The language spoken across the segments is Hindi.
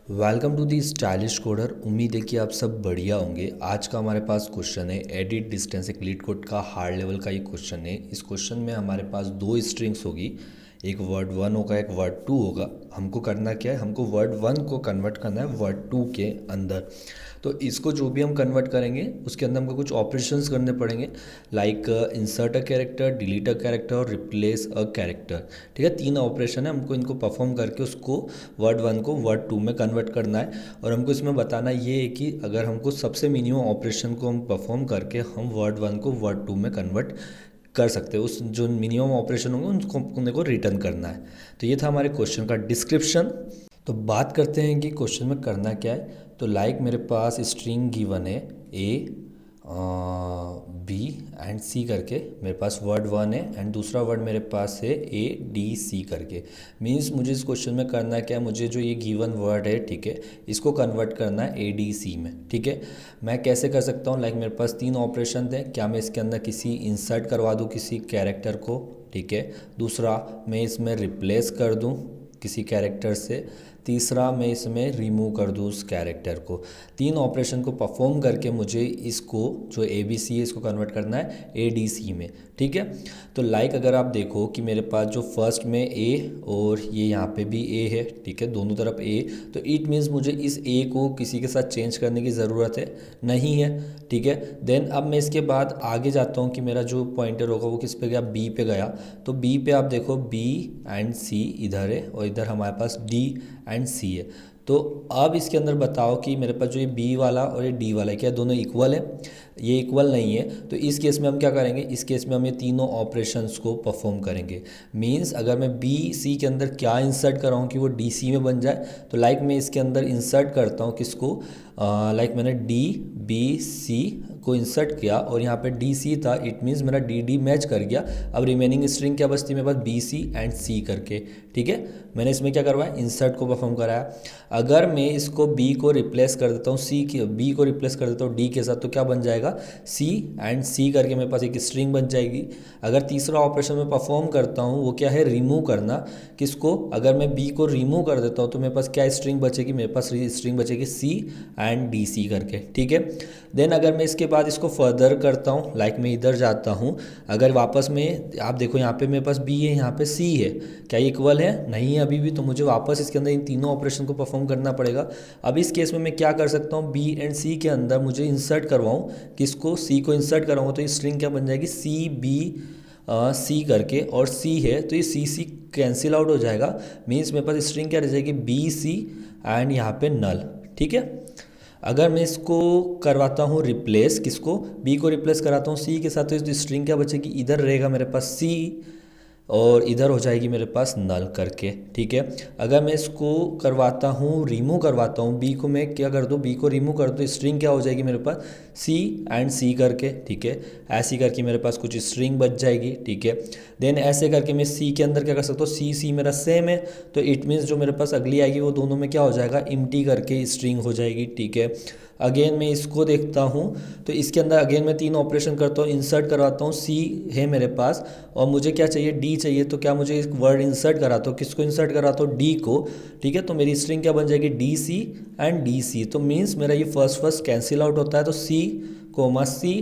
Welcome to the stylish coder. उम्मीद है कि आप सब बढ़िया होंगे। आज का हमारे पास क्वेश्चन है एडिट डिस्टेंस एक लीड कोड का हार्ड लेवल का ये क्वेश्चन है। इस क्वेश्चन में हमारे पास दो स्ट्रिंग्स होगी, एक वर्ड वन होगा एक वर्ड टू होगा। हमको करना क्या है, हमको वर्ड वन को कन्वर्ट करना है वर्ड टू के अंदर। तो इसको जो भी हम कन्वर्ट करेंगे उसके अंदर हमको कुछ ऑपरेशंस करने पड़ेंगे, like insert a character, delete a character और रिप्लेस अ कैरेक्टर। ठीक है, तीन ऑपरेशन है, हमको इनको परफॉर्म करके उसको वर्ड वन को वर्ड टू में कन्वर्ट करना है। और हमको इसमें बताना ये है कि अगर हमको सबसे मिनिमम ऑपरेशन को हम परफॉर्म करके हम वर्ड वन को वर्ड टू में कन्वर्ट कर सकते हैं, उस जो मिनिमम ऑपरेशन होंगे उनको अपने को रिटर्न करना है। तो ये था हमारे क्वेश्चन का डिस्क्रिप्शन। तो बात करते हैं कि क्वेश्चन में करना क्या है। तो लाइक मेरे पास स्ट्रिंग गिवन है ए बी एंड सी करके, मेरे पास वर्ड वन है एंड दूसरा वर्ड मेरे पास है ए डी सी करके। मीन्स मुझे इस क्वेश्चन में करना क्या है, मुझे जो ये गिवन वर्ड है, ठीक है, इसको कन्वर्ट करना है ए डी सी में। ठीक है, मैं कैसे कर सकता हूँ, लाइक मेरे पास तीन ऑपरेशन थे। क्या मैं इसके अंदर किसी इंसर्ट करवा दूँ किसी कैरेक्टर को, ठीक है। दूसरा, मैं इसमें रिप्लेस कर दूँ किसी कैरेक्टर से। तीसरा, मैं इसमें रिमूव कर दूँ उस कैरेक्टर को। तीन ऑपरेशन को परफॉर्म करके मुझे इसको जो ए बी सी है इसको कन्वर्ट करना है ए डी सी में। ठीक है, तो लाइक अगर आप देखो कि मेरे पास जो फर्स्ट में ए और ये यहाँ पे भी ए है, ठीक है, दोनों तरफ ए, तो इट मीन्स मुझे इस ए को किसी के साथ चेंज करने की ज़रूरत है नहीं है। ठीक है, देन अब मैं इसके बाद आगे जाता हूँ कि मेरा जो पॉइंटर होगा वो किस पे गया, बी पे गया। तो बी पे आप देखो बी एंड सी इधर है और इधर हमारे पास डी एंड सी है। तो अब इसके अंदर बताओ कि मेरे पास जो ये बी वाला और ये डी वाला है, क्या दोनों इक्वल है? ये इक्वल नहीं है। तो इस केस में हम क्या करेंगे, इस केस में हम ये तीनों ऑपरेशंस को परफॉर्म करेंगे। मींस अगर मैं बी सी के अंदर क्या इंसर्ट कर रहा हूँ कि वो डी सी में बन जाए, तो लाइक मैं इसके अंदर इंसर्ट करता हूँ किसको, लाइक मैंने डी बी सी को इंसर्ट किया और यहाँ पे डी सी था, इट मीन्स मेरा डी डी मैच कर गया। अब रिमेनिंग स्ट्रिंग क्या बचती है मेरे पास, बी सी एंड सी करके। ठीक है, मैंने इसमें क्या करवाया, इंसर्ट को परफॉर्म कराया। अगर मैं इसको बी को रिप्लेस कर देता हूँ सी की, बी को रिप्लेस कर देता हूँ डी के साथ, तो क्या बन जाएगा, सी एंड सी करके मेरे पास एक स्ट्रिंग बन जाएगी। अगर तीसरा ऑपरेशन में परफॉर्म करता हूँ वो क्या है, रिमूव करना। किसको, अगर मैं बी को रिमूव कर देता हूँ तो मेरे पास क्या स्ट्रिंग बचेगी, मेरे पास स्ट्रिंग बचेगी सी एंड डी सी करके। ठीक है, देन अगर मैं इसके बाद इसको फर्दर करता हूँ, लाइक मैं इधर जाता हूँ, अगर वापस में आप देखो यहाँ पे मेरे पास बी है यहाँ पे सी है, क्या ये इक्वल है? नहीं है अभी भी। तो मुझे वापस इसके अंदर इन तीनों ऑपरेशन को परफॉर्म करना पड़ेगा। अब इस केस में मैं क्या कर सकता हूँ, बी एंड सी के अंदर मुझे इंसर्ट करवाऊँ, किसको, सी को इंसर्ट कराऊँगा, तो ये स्ट्रिंग क्या बन जाएगी, सी बी सी करके, और सी है तो ये सी सी कैंसिल आउट हो जाएगा। मीन्स मेरे पास स्ट्रिंग क्या रह जाएगी, बी सी एंड यहाँ पे नल। ठीक है, अगर मैं इसको करवाता हूँ रिप्लेस, किसको, बी को रिप्लेस कराता हूँ सी के साथ, तो इस स्ट्रिंग क्या बचेगी, इधर रहेगा मेरे पास सी और इधर हो जाएगी मेरे पास नल करके। ठीक है, अगर मैं इसको करवाता हूँ, रिमूव करवाता हूँ, बी को मैं क्या कर दूँ, बी को रिमूव कर दूँ, स्ट्रिंग क्या हो जाएगी मेरे पास, सी एंड सी करके। ठीक है, ऐसी करके मेरे पास कुछ स्ट्रिंग बच जाएगी। ठीक है, देन ऐसे करके मैं सी के अंदर क्या कर सकता हूँ, सी सी मेरा सेम है, तो इट मीन्स जो मेरे पास अगली आएगी वो दोनों में क्या हो जाएगा, इम्प्टी करके स्ट्रिंग हो जाएगी। ठीक है, अगेन मैं इसको देखता हूँ तो इसके अंदर अगेन मैं तीन ऑपरेशन करता हूँ, इंसर्ट करवाता हूँ, सी है मेरे पास और मुझे क्या चाहिए, डी चाहिए। तो क्या मुझे एक वर्ड इंसर्ट कराता हूँ, किसको इंसर्ट कराता हूँ, डी को। ठीक है, तो मेरी स्ट्रिंग क्या बन जाएगी, D C and D C. तो मीन्स मेरा ये फर्स्ट कैंसिल आउट होता है, तो सी कोमा सी।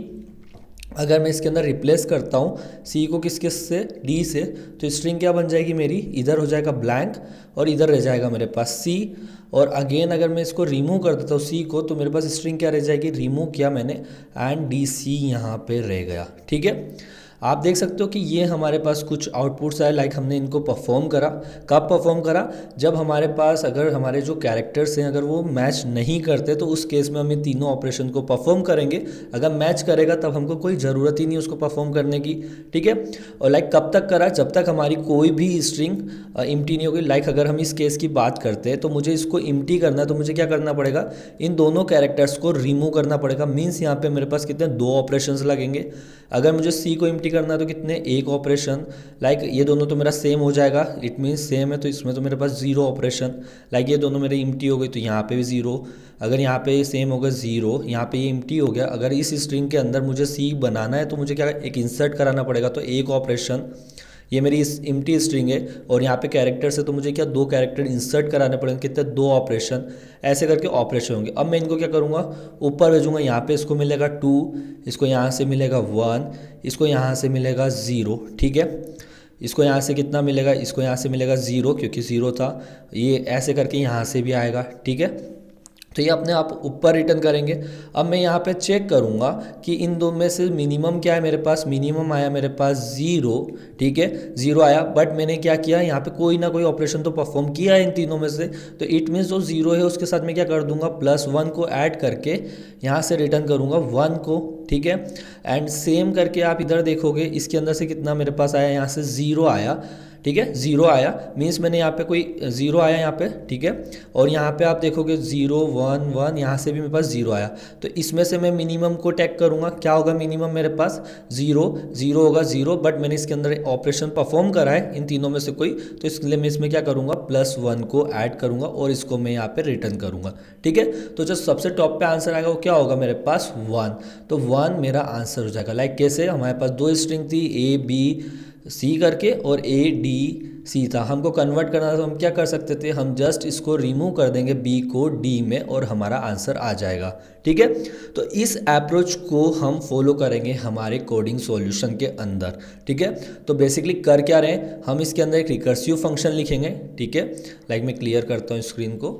अगर मैं इसके अंदर रिप्लेस करता हूँ सी को किस से, डी से, तो स्ट्रिंग क्या बन जाएगी मेरी, इधर हो जाएगा ब्लैंक और इधर रह जाएगा मेरे पास सी। और अगेन अगर मैं इसको रिमूव कर देता हूँ सी को, तो मेरे पास स्ट्रिंग क्या रह जाएगी, रिमूव किया मैंने एंड डी सी यहाँ पे रह गया। ठीक है, आप देख सकते हो कि ये हमारे पास कुछ आउटपुट्स आए, लाइक हमने इनको परफॉर्म करा। कब परफॉर्म करा, जब हमारे पास अगर हमारे जो कैरेक्टर्स हैं अगर वो मैच नहीं करते, तो उस केस में हम इन तीनों ऑपरेशन को परफॉर्म करेंगे। अगर मैच करेगा तब हमको कोई ज़रूरत ही नहीं उसको परफॉर्म करने की। ठीक है, और लाइक कब तक करा, जब तक हमारी कोई भी स्ट्रिंग इम्प्टी नहीं होगी। लाइक अगर हम इस केस की बात करते हैं तो मुझे इसको इम्प्टी करना है, तो मुझे क्या करना पड़ेगा, इन दोनों कैरेक्टर्स को रिमूव करना पड़ेगा। मीन्स यहाँ पे मेरे पास कितने, दो ऑपरेशंस लगेंगे। अगर मुझे सी को इम्प्टी करना है तो कितने, एक ऑपरेशन। लाइक ये दोनों तो मेरा सेम हो जाएगा, इट मीन्स सेम है, तो इसमें तो मेरे पास जीरो ऑपरेशन। लाइक ये दोनों मेरे इम्प्टी हो गई तो यहाँ पे भी जीरो। अगर यहाँ पे सेम होगा जीरो, यहाँ पे ये इम्प्टी हो गया। अगर इस स्ट्रिंग के अंदर मुझे सी बनाना है तो मुझे क्या एक इंसर्ट कराना पड़ेगा, तो एक ऑपरेशन ये मेरी इस एम्प्टी स्ट्रिंग है और यहाँ पे कैरेक्टर से तो मुझे क्या दो कैरेक्टर इंसर्ट कराने पड़ेंगे, कितने, दो ऑपरेशन, ऐसे करके ऑपरेशन होंगे। अब मैं इनको क्या करूँगा, ऊपर भेजूँगा, यहाँ पे इसको मिलेगा 2, इसको यहाँ से मिलेगा 1, इसको यहाँ से मिलेगा 0, ठीक है। इसको यहाँ से कितना मिलेगा, इसको यहाँ से मिलेगा 0 क्योंकि 0 था, ये ऐसे करके यहाँ से भी आएगा, ठीक है। तो ये अपने आप ऊपर रिटर्न करेंगे। अब मैं यहाँ पे चेक करूँगा कि इन दो में से मिनिमम क्या है मेरे पास, मिनिमम आया मेरे पास 0, ठीक है, 0 आया। बट मैंने क्या किया, यहाँ पे कोई ना कोई ऑपरेशन तो परफॉर्म किया है इन तीनों में से, तो इट मीन्स जो 0 है उसके साथ मैं क्या कर दूंगा, +1 को ऐड करके यहाँ से रिटर्न करूँगा 1 को, ठीक है। एंड सेम करके आप इधर देखोगे, इसके अंदर से कितना मेरे पास आया, यहाँ से 0 आया, ठीक है, 0 आया, मीन्स मैंने यहाँ पे कोई 0 आया यहाँ पे, ठीक है। और यहाँ पे आप देखोगे 0 1 1, यहाँ से भी मेरे पास 0 आया। तो इसमें से मैं मिनिमम को टैग करूँगा, क्या होगा मिनिमम मेरे पास, 0 0 होगा 0, बट मैंने इसके अंदर ऑपरेशन परफॉर्म करा है इन तीनों में से कोई, तो इसलिए मैं इसमें क्या करूँगा, +1 को ऐड करूँगा और इसको मैं यहाँ पे रिटर्न करूँगा, ठीक है। तो जो सबसे टॉप पे आंसर आएगा वो क्या होगा मेरे पास, 1, तो 1 मेरा आंसर हो जाएगा। लाइक कैसे, हमारे पास दो स्ट्रिंग थी ABC करके और ADC था, हमको कन्वर्ट करना था, तो हम क्या कर सकते थे, हम जस्ट इसको रिमूव कर देंगे B को D में और हमारा आंसर आ जाएगा, ठीक है। तो इस अप्रोच को हम फॉलो करेंगे हमारे कोडिंग सॉल्यूशन के अंदर, ठीक है। तो बेसिकली कर क्या रहे हैं, हम इसके अंदर एक रिकर्सिव फंक्शन लिखेंगे, ठीक है। लाइक मैं क्लियर करता हूँ स्क्रीन को।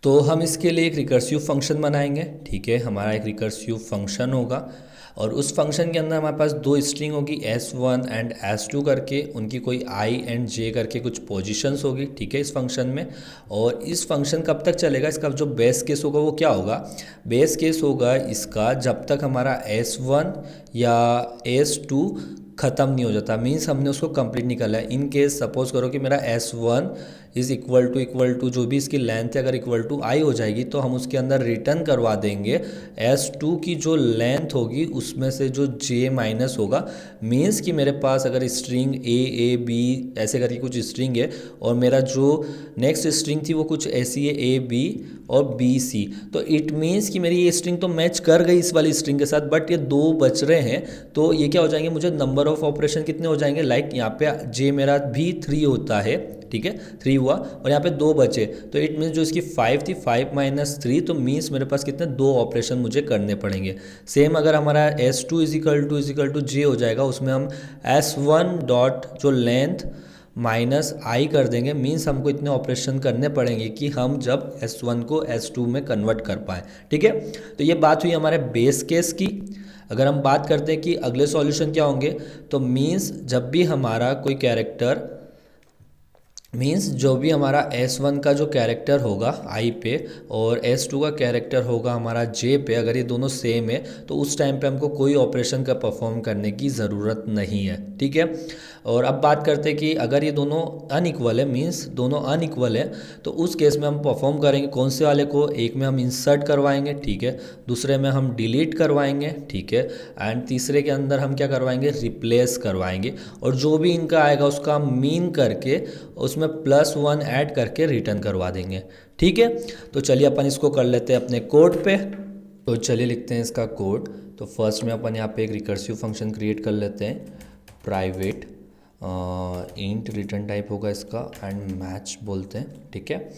तो हम इसके लिए एक रिकर्सिव फंक्शन बनाएंगे, ठीक है। हमारा एक रिकर्सिव फंक्शन होगा और उस फंक्शन के अंदर हमारे पास दो स्ट्रिंग होगी S1 एंड S2 करके, उनकी कोई I एंड J करके कुछ पोजीशंस होगी, ठीक है, इस फंक्शन में। और इस फंक्शन कब तक चलेगा, इसका जो बेस केस होगा वो क्या होगा, बेस केस होगा इसका जब तक हमारा S1 या S2 ख़त्म नहीं हो जाता, मीन्स हमने उसको कंप्लीट नहीं करना है। इन केस सपोज करो कि मेरा S1 इज़ इक्वल टू जो भी इसकी लेंथ है अगर इक्वल टू I हो जाएगी, तो हम उसके अंदर रिटर्न करवा देंगे S2 की जो लेंथ होगी उसमें से जो J माइनस होगा। मीन्स कि मेरे पास अगर स्ट्रिंग A B ऐसे करके कुछ स्ट्रिंग है और मेरा जो नेक्स्ट स्ट्रिंग थी वो कुछ ऐसी है AB और BC, तो इट मीन्स कि मेरी ये स्ट्रिंग तो मैच कर गई इस वाली स्ट्रिंग के साथ, बट ये दो बच रहे हैं, तो ये क्या हो जाएंगे, मुझे नंबर ऑफ ऑपरेशन कितने हो जाएंगे, लाइक यहाँ पे J मेरा भी 3 होता है, ठीक है, 3 हुआ और यहाँ पे 2 बचे, तो इट मीन्स जो इसकी 5 थी, 5 - 3, तो मीन्स मेरे पास कितने, 2 ऑपरेशन मुझे करने पड़ेंगे। सेम अगर हमारा S2 = J हो जाएगा, उसमें हम S1 डॉट जो लेंथ -I कर देंगे, मीन्स हमको इतने ऑपरेशन करने पड़ेंगे कि हम जब S1 को S2 में कन्वर्ट कर पाएँ, ठीक है। तो ये बात हुई हमारे बेस केस की। अगर हम बात करते हैं कि अगले सॉल्यूशन क्या होंगे, तो मीन्स जब भी हमारा कोई कैरेक्टर, मीन्स जो भी हमारा S1 का जो कैरेक्टर होगा I पे और S2 का कैरेक्टर होगा हमारा J पे, अगर ये दोनों सेम है तो उस टाइम पे हमको कोई ऑपरेशन का परफॉर्म करने की ज़रूरत नहीं है, ठीक है। और अब बात करते हैं कि अगर ये दोनों अनइक्वल है, मीन्स दोनों अनइक्वल है, तो उस केस में हम परफॉर्म करेंगे कौन से वाले को, एक में हम इंसर्ट करवाएंगे, ठीक है, दूसरे में हम डिलीट करवाएंगे, ठीक है, एंड तीसरे के अंदर हम क्या करवाएंगे, रिप्लेस करवाएंगे, और जो भी इनका आएगा उसका हम मीन करके उसमें +1 ऐड करके रिटर्न करवा देंगे, ठीक है। तो चलिए अपन इसको कर लेते हैं अपने कोड पे। तो चलिए लिखते हैं इसका कोड। तो फर्स्ट में अपन यहाँ पे एक रिकर्सिव फंक्शन क्रिएट कर लेते हैं, प्राइवेट इंट रिटर्न टाइप होगा इसका एंड मैच बोलते हैं, ठीक है।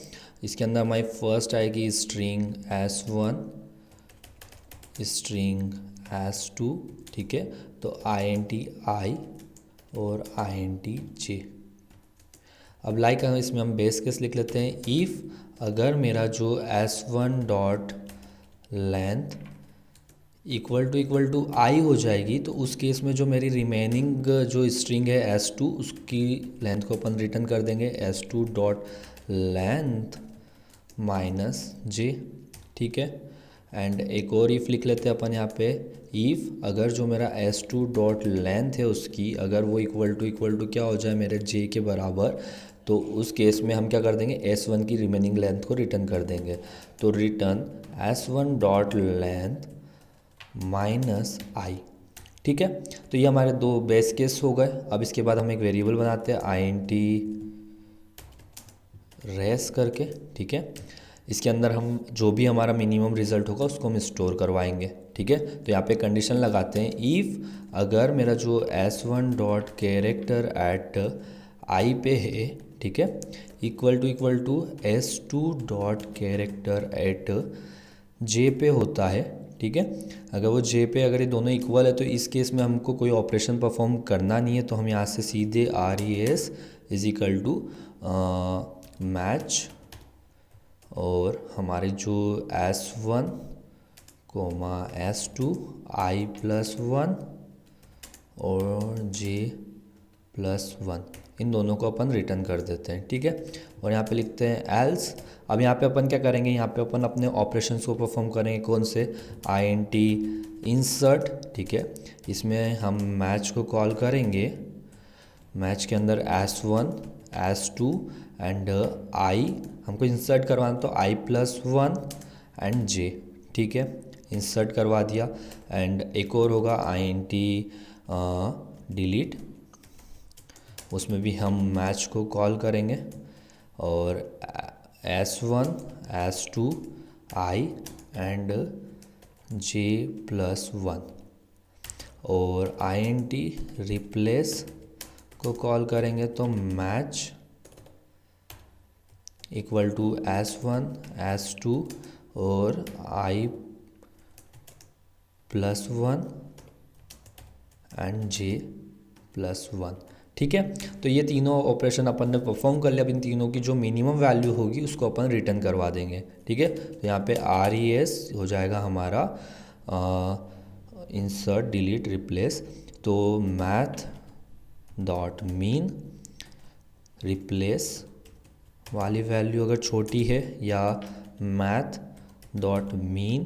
इसके अंदर हमारी फर्स्ट आएगी स्ट्रिंग S1 स्ट्रिंग S2, ठीक है, तो int I और int J। अब लाइक इसमें हम बेस केस लिख लेते हैं, इफ़ अगर मेरा जो S1 dot length equal to I हो जाएगी, तो उस केस में जो मेरी रिमेनिंग जो स्ट्रिंग है S2 उसकी लेंथ को अपन रिटर्न कर देंगे S2 डॉट लेंथ -J, ठीक है। एंड एक और इफ़ लिख लेते हैं अपन यहाँ पे, इफ़ अगर जो मेरा S2 डॉट लेंथ है उसकी अगर वो इक्वल टू क्या हो जाए मेरे J के बराबर, तो उस केस में हम क्या कर देंगे, S1 की रिमेनिंग लेंथ को रिटर्न कर देंगे। तो return S1 dot length -I, ठीक है। तो ये हमारे दो बेस केस हो गए। अब इसके बाद हम एक वेरिएबल बनाते हैं int res करके, ठीक है। इसके अंदर हम जो भी हमारा मिनिमम रिजल्ट होगा उसको हम स्टोर करवाएंगे, ठीक है। ठीक है। तो यहाँ पे कंडीशन लगाते हैं, इफ़ अगर मेरा जो s1 डॉट कैरेक्टर एट आई पे है, ठीक है, equal to s2 dot character at J पे होता है, ठीक है। अगर वो जे पे अगर ये दोनों इक्वल है तो इस केस में हमको कोई ऑपरेशन परफॉर्म करना नहीं है, तो हम यहाँ से सीधे R E S is equal to match और हमारे जो S1 कोमा S2 I+1 और J+1 इन दोनों को अपन रिटर्न कर देते हैं, ठीक है। और यहाँ पे लिखते हैं एल्स। अब यहाँ पे अपन क्या करेंगे, यहाँ पे अपन अपने ऑपरेशंस को परफॉर्म करेंगे, कौन से, INT इंसर्ट, ठीक है। इसमें हम मैच को कॉल करेंगे, मैच के अंदर S1 S2 एंड I हमको इंसर्ट करवाना तो I+1 एंड J, ठीक है, इंसर्ट करवा दिया। एंड एक और होगा INT डिलीट, उसमें भी हम मैच को कॉल करेंगे और S1 S2 I and J+1 और INT रिप्लेस को कॉल करेंगे तो match equal to S1 S2 और I+1 एंड J+1, ठीक है। तो ये तीनों ऑपरेशन अपन ने परफॉर्म कर लिया। अब इन तीनों की जो मिनिमम वैल्यू होगी उसको अपन रिटर्न करवा देंगे, ठीक है। तो यहाँ पे RES हो जाएगा हमारा इंसर्ट डिलीट रिप्लेस, तो मैथ डॉट मीन रिप्लेस वाली वैल्यू अगर छोटी है या मैथ डॉट मीन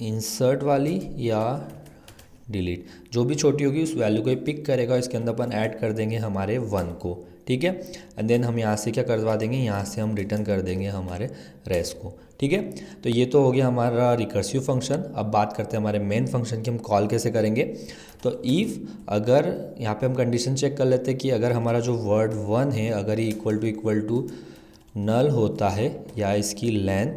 इंसर्ट वाली या डिलीट, जो भी छोटी होगी उस वैल्यू को पिक करेगा, इसके अंदर अपन ऐड कर देंगे हमारे 1 को, ठीक है। एंड देन हम यहाँ से क्या करवा देंगे, यहाँ से हम रिटर्न कर देंगे हमारे रेस को, ठीक है। तो ये तो हो गया हमारा रिकर्सिव फंक्शन। अब बात करते हैं हमारे मेन फंक्शन की, हम कॉल कैसे करेंगे। तो इफ़ अगर यहाँ पे हम कंडीशन चेक कर लेते हैं कि अगर हमारा जो वर्ड 1 है अगर ये इक्वल टू नल होता है या इसकी लेंथ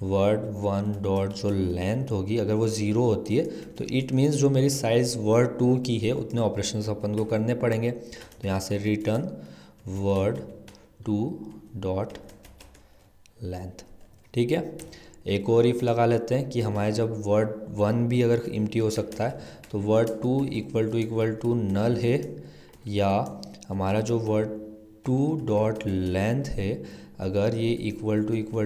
वर्ड 1 डॉट जो लेंथ होगी अगर वो 0 होती है तो इट मीन्स जो मेरी साइज़ वर्ड 2 की है उतने ऑपरेशंस अपन को करने पड़ेंगे। तो यहाँ से रिटर्न वर्ड 2 डॉट लेंथ, ठीक है। एक और इफ़ लगा लेते हैं कि हमारे जब वर्ड 1 भी अगर एम्प्टी हो सकता है तो वर्ड 2 इक्वल टू नल है या हमारा जो वर्ड 2 डॉट लेंथ है अगर ये इक्वल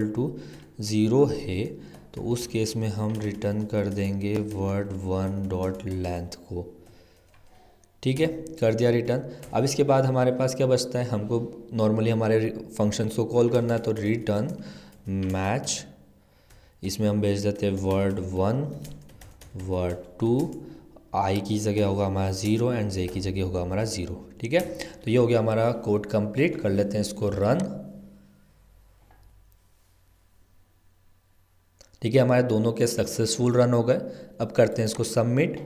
टू 0 है तो उस केस में हम रिटर्न कर देंगे वर्ड 1 डॉट लेंथ को, ठीक है, कर दिया रिटर्न। अब इसके बाद हमारे पास क्या बचता है, हमको नॉर्मली हमारे फंक्शंस को कॉल करना है, तो रिटर्न मैच, इसमें हम भेज देते हैं वर्ड 1 वर्ड 2, आई की जगह होगा हमारा 0 एंड जे की जगह होगा हमारा 0, ठीक है। तो ये हो गया हमारा कोड कंप्लीट। कर लेते हैं इसको रन, ठीक है। हमारे दोनों के सक्सेसफुल रन हो गए। अब करते हैं इसको सबमिट।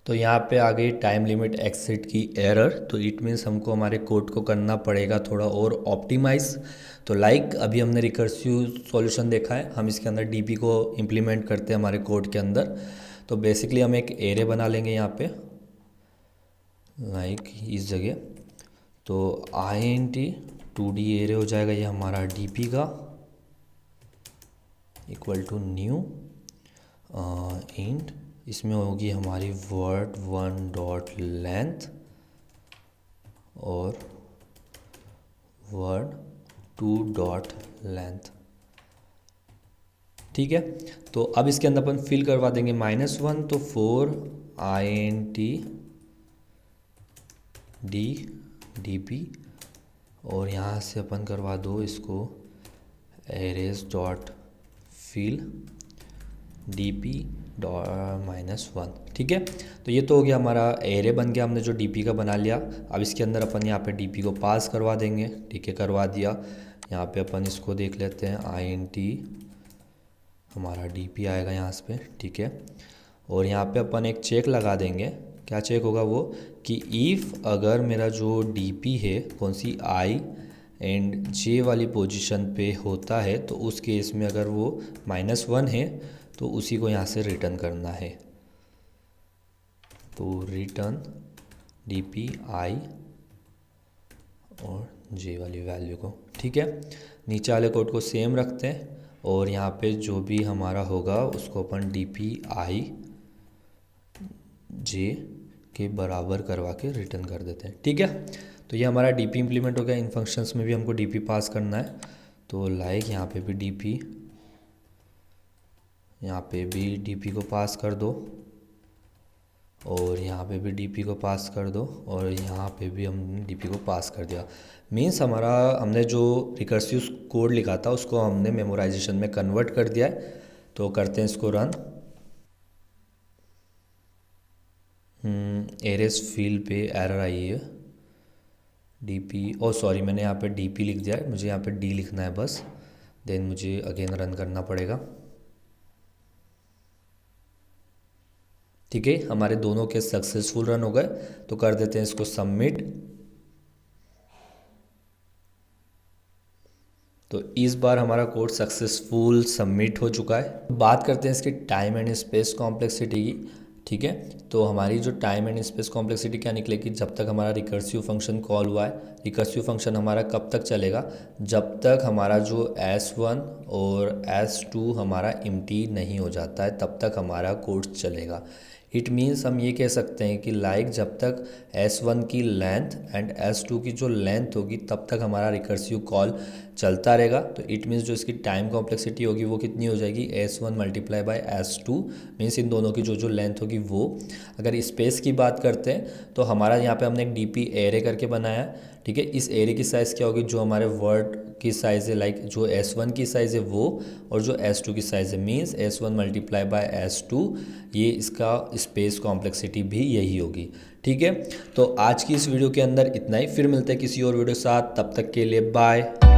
तो यहाँ पे आ गई टाइम लिमिट एक्सीड की एरर, तो इट मीन्स हमको हमारे कोड को करना पड़ेगा थोड़ा और ऑप्टिमाइज़। तो लाइक अभी हमने रिकर्सिव सॉल्यूशन देखा है, हम इसके अंदर डीपी को इम्प्लीमेंट करते हैं हमारे कोड के अंदर। तो बेसिकली हम एक एरे बना लेंगे यहाँ पे लाइक इस जगह, तो INT 2D एरे हो जाएगा ये हमारा डीपी का इक्वल टू न्यू इंट, इसमें होगी हमारी वर्ड 1 डॉट लेंथ और वर्ड 2 डॉट लेंथ, ठीक है। तो अब इसके अंदर अपन फिल करवा देंगे -1, तो 4 INT DP और यहाँ से अपन करवा दो इसको एरेज डॉट फिल DP -1, ठीक है। तो ये तो हो गया हमारा एरे बन गया, हमने जो DP का बना लिया। अब इसके अंदर अपन यहाँ पे DP को पास करवा देंगे, ठीक है, करवा दिया। यहाँ पे अपन इसको देख लेते हैं INT हमारा DP आएगा यहाँ पे, ठीक है। और यहाँ पे अपन एक चेक लगा देंगे क्या चेक होगा वो कि इफ़ अगर मेरा जो डीपी है कौन सी आई एंड जे वाली पोजीशन पे होता है तो उस केस में अगर वो -1 है तो उसी को यहाँ से रिटर्न करना है। तो रिटर्न डीपी आई और जे वाली वैल्यू को, ठीक है। नीचे वाले कोड को सेम रखते हैं और यहाँ पे जो भी हमारा होगा उसको अपन डीपी आई जे के बराबर करवा के रिटर्न कर देते हैं, ठीक है। तो ये हमारा डीपी इम्प्लीमेंट हो गया। इन फंक्शंस में भी हमको डीपी पास करना है, तो लाइक यहाँ पे भी डीपी, यहाँ पे भी डीपी को पास कर दो और यहाँ पे भी डीपी को पास कर दो और यहाँ पे भी हमने डीपी को पास कर दिया। मीन्स हमारा हमने जो रिकर्सिव कोड लिखा था उसको हमने मेमोराइजेशन में कन्वर्ट कर दिया है। तो करते हैं इसको रन। एरेस फील्ड पे एरर आई है, डीपी, ओ सॉरी मैंने यहाँ पे डीपी लिख दिया है, मुझे यहाँ पे डी लिखना है बस, देन मुझे अगेन रन करना पड़ेगा, ठीक है। हमारे दोनों के सक्सेसफुल रन हो गए। तो कर देते हैं इसको सबमिट। तो इस बार हमारा कोड सक्सेसफुल सबमिट हो चुका है। बात करते हैं इसकी टाइम एंड स्पेस कॉम्प्लेक्सिटी की, ठीक है। तो हमारी जो टाइम एंड स्पेस कॉम्प्लेक्सिटी क्या निकलेगी, जब तक हमारा रिकर्सिव फंक्शन कॉल हुआ है। रिकर्सिव फंक्शन हमारा कब तक चलेगा, जब तक हमारा जो S1 और S2 हमारा एम्प्टी नहीं हो जाता है तब तक हमारा कोड चलेगा। इट मीन्स हम ये कह सकते हैं कि लाइक जब तक S1 की लेंथ एंड S2 की जो लेंथ होगी तब तक हमारा रिकर्सिव कॉल चलता रहेगा। तो इट मीन्स जो इसकी टाइम कॉम्प्लेक्सिटी होगी वो कितनी हो जाएगी, S1 multiply by S2, means in दोनों की जो लेंथ होगी वो। अगर स्पेस की बात करते हैं तो हमारा यहाँ पे हमने एक डीपी एरे करके बनाया, ठीक है। इस एरे की साइज़ क्या होगी, जो हमारे वर्ड की साइज़ है, लाइक जो S1 की साइज़ है वो और जो S2 की साइज़ है, means S1 multiply by S2, ये इसका स्पेस कॉम्प्लेक्सिटी भी यही होगी, ठीक है। तो आज की इस वीडियो के अंदर इतना ही, फिर मिलते हैं किसी और वीडियो के साथ, तब तक के लिए बाय।